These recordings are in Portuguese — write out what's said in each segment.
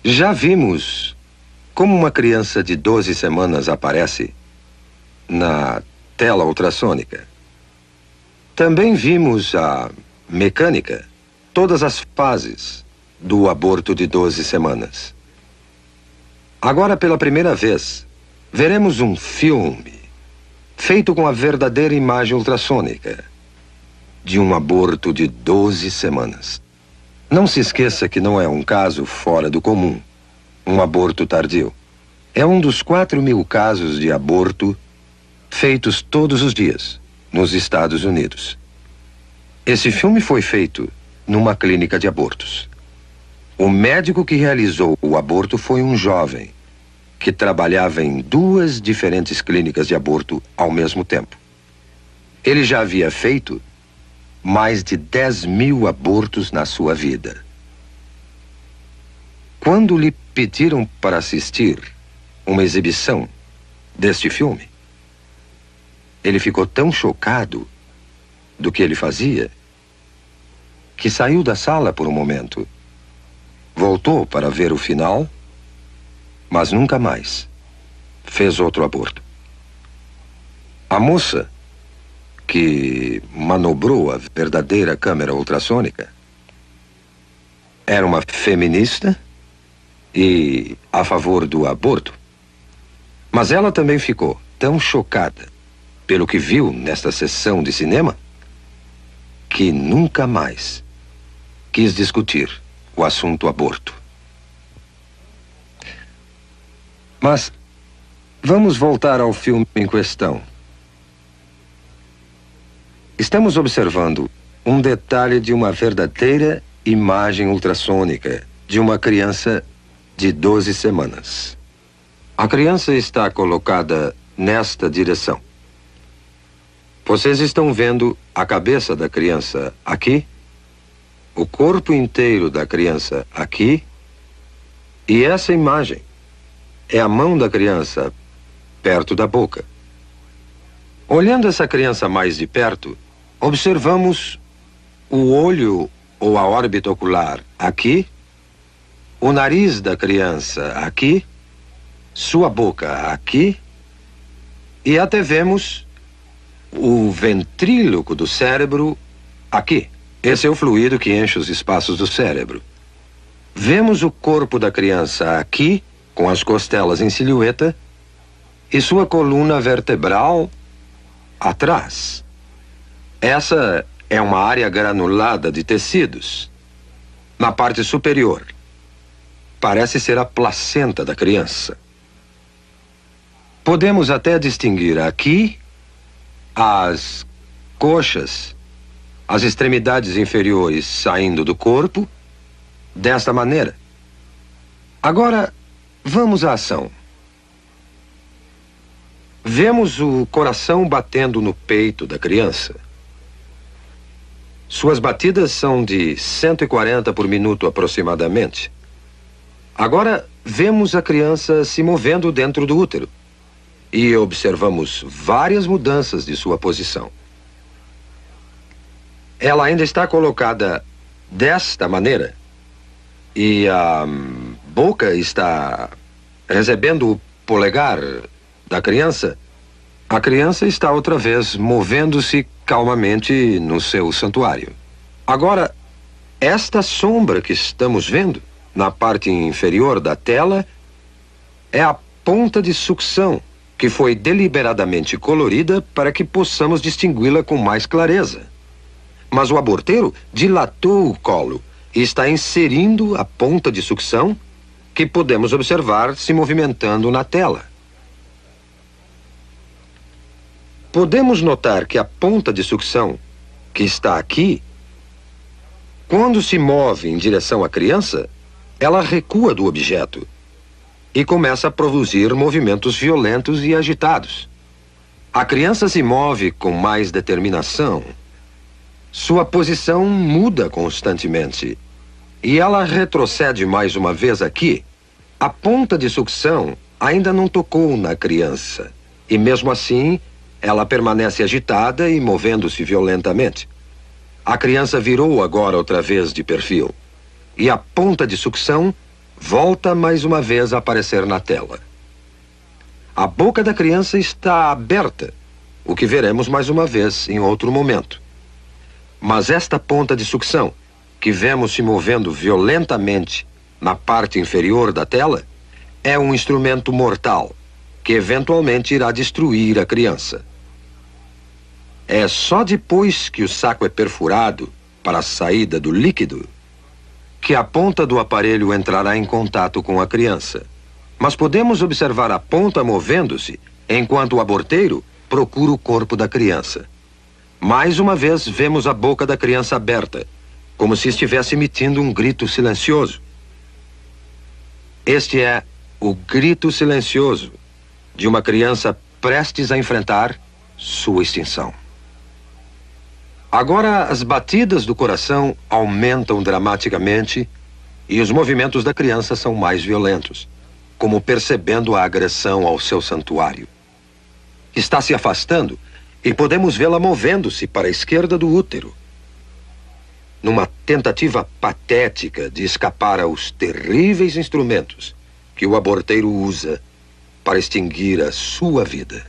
Já vimos como uma criança de 12 semanas aparece na tela ultrassônica. Também vimos a mecânica, todas as fases do aborto de 12 semanas. Agora, pela primeira vez, veremos um filme feito com a verdadeira imagem ultrassônica de um aborto de 12 semanas. Não se esqueça que não é um caso fora do comum, um aborto tardio. É um dos 4.000 casos de aborto feitos todos os dias nos Estados Unidos. Esse filme foi feito numa clínica de abortos. O médico que realizou o aborto foi um jovem que trabalhava em 2 diferentes clínicas de aborto ao mesmo tempo. Ele já havia feito mais de 10.000 abortos na sua vida. Quando lhe pediram para assistir uma exibição deste filme, ele ficou tão chocado do que ele fazia que saiu da sala por um momento. Voltou para ver o final, mas nunca mais fez outro aborto. A moça que manobrou a verdadeira câmera ultrassônica era uma feminista e a favor do aborto. Mas ela também ficou tão chocada pelo que viu nesta sessão de cinema que nunca mais quis discutir o assunto aborto. Mas vamos voltar ao filme em questão. Estamos observando um detalhe de uma verdadeira imagem ultrassônica de uma criança de 12 semanas. A criança está colocada nesta direção. Vocês estão vendo a cabeça da criança aqui, o corpo inteiro da criança aqui, e essa imagem é a mão da criança perto da boca. Olhando essa criança mais de perto, observamos o olho ou a órbita ocular aqui, o nariz da criança aqui, sua boca aqui, e até vemos o ventríloco do cérebro aqui. Esse é o fluido que enche os espaços do cérebro. Vemos o corpo da criança aqui, com as costelas em silhueta, e sua coluna vertebral atrás. Essa é uma área granulada de tecidos. Na parte superior, parece ser a placenta da criança. Podemos até distinguir aqui as coxas, as extremidades inferiores saindo do corpo, desta maneira. Agora, vamos à ação. Vemos o coração batendo no peito da criança. Suas batidas são de 140 por minuto aproximadamente. Agora, vemos a criança se movendo dentro do útero e observamos várias mudanças de sua posição. Ela ainda está colocada desta maneira e a boca está recebendo o polegar da criança. A criança está outra vez movendo-se calmamente no seu santuário. Agora, esta sombra que estamos vendo na parte inferior da tela é a ponta de sucção que foi deliberadamente colorida para que possamos distingui-la com mais clareza. Mas o aborteiro dilatou o colo e está inserindo a ponta de sucção que podemos observar se movimentando na tela. Podemos notar que a ponta de sucção, que está aqui, quando se move em direção à criança, ela recua do objeto e começa a produzir movimentos violentos e agitados. A criança se move com mais determinação. Sua posição muda constantemente e ela retrocede mais uma vez aqui. A ponta de sucção ainda não tocou na criança e mesmo assim ela permanece agitada e movendo-se violentamente. A criança virou agora outra vez de perfil e a ponta de sucção volta mais uma vez a aparecer na tela. A boca da criança está aberta, o que veremos mais uma vez em outro momento. Mas esta ponta de sucção, que vemos se movendo violentamente na parte inferior da tela, é um instrumento mortal, que eventualmente irá destruir a criança. É só depois que o saco é perfurado para a saída do líquido que a ponta do aparelho entrará em contato com a criança. Mas podemos observar a ponta movendo-se enquanto o aborteiro procura o corpo da criança. Mais uma vez vemos a boca da criança aberta, como se estivesse emitindo um grito silencioso. Este é o grito silencioso de uma criança prestes a enfrentar sua extinção. Agora as batidas do coração aumentam dramaticamente e os movimentos da criança são mais violentos, como percebendo a agressão ao seu santuário. Está se afastando e podemos vê-la movendo-se para a esquerda do útero, numa tentativa patética de escapar aos terríveis instrumentos que o aborteiro usa para extinguir a sua vida.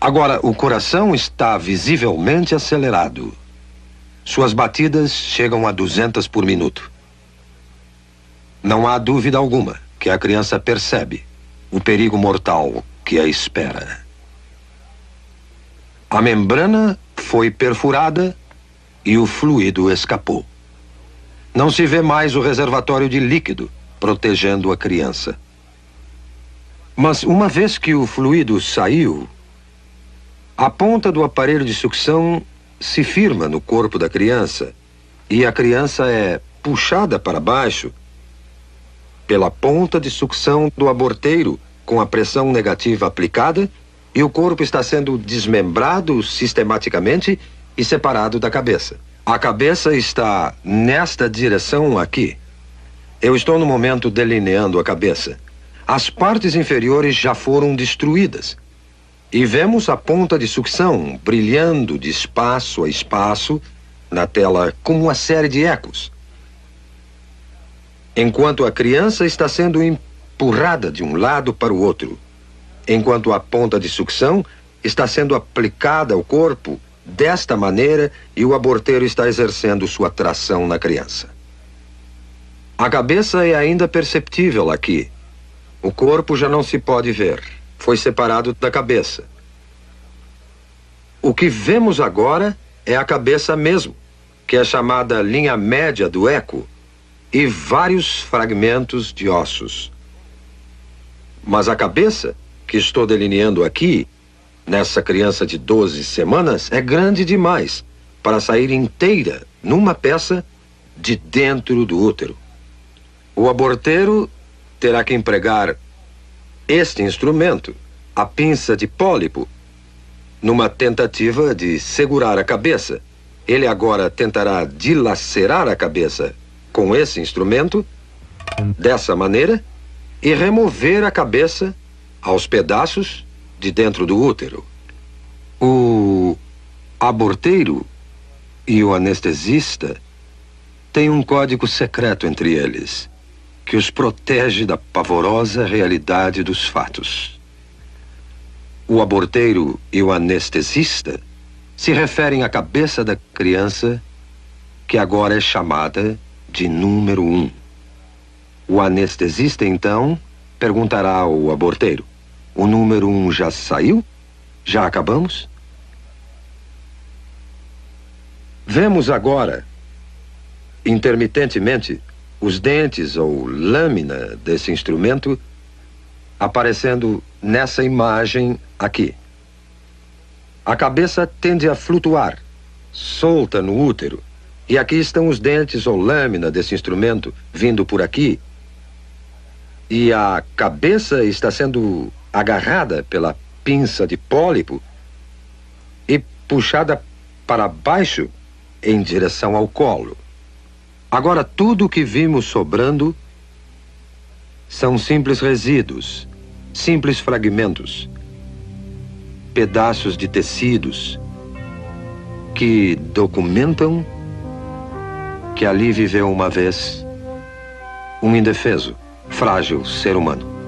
Agora, o coração está visivelmente acelerado. Suas batidas chegam a 200 por minuto. Não há dúvida alguma que a criança percebe o perigo mortal que a espera. A membrana foi perfurada e o fluido escapou. Não se vê mais o reservatório de líquido protegendo a criança. Mas uma vez que o fluido saiu, a ponta do aparelho de sucção se firma no corpo da criança e a criança é puxada para baixo pela ponta de sucção do aborteiro com a pressão negativa aplicada e o corpo está sendo desmembrado sistematicamente e separado da cabeça. A cabeça está nesta direção aqui. Eu estou no momento delineando a cabeça. As partes inferiores já foram destruídas. E vemos a ponta de sucção brilhando de espaço a espaço na tela como uma série de ecos. Enquanto a criança está sendo empurrada de um lado para o outro, enquanto a ponta de sucção está sendo aplicada ao corpo desta maneira e o aborteiro está exercendo sua tração na criança. A cabeça é ainda perceptível aqui. O corpo já não se pode ver. Foi separado da cabeça. O que vemos agora é a cabeça mesmo, que é chamada linha média do eco, e vários fragmentos de ossos. Mas a cabeça, que estou delineando aqui, nessa criança de 12 semanas, é grande demais para sair inteira numa peça de dentro do útero. O aborteiro terá que empregar este instrumento, a pinça de pólipo, numa tentativa de segurar a cabeça. Ele agora tentará dilacerar a cabeça com esse instrumento, dessa maneira, e remover a cabeça aos pedaços de dentro do útero. O aborteiro e o anestesista têm um código secreto entre eles, que os protege da pavorosa realidade dos fatos. O aborteiro e o anestesista se referem à cabeça da criança, que agora é chamada de número 1. O anestesista, então, perguntará ao aborteiro: o número 1 já saiu? Já acabamos? Vemos agora, intermitentemente, os dentes ou lâmina desse instrumento aparecendo nessa imagem aqui. A cabeça tende a flutuar, solta no útero, e aqui estão os dentes ou lâmina desse instrumento vindo por aqui, e a cabeça está sendo agarrada pela pinça de pólipo e puxada para baixo em direção ao colo. Agora, tudo o que vimos sobrando são simples resíduos, simples fragmentos, pedaços de tecidos que documentam que ali viveu uma vez um indefeso, frágil ser humano.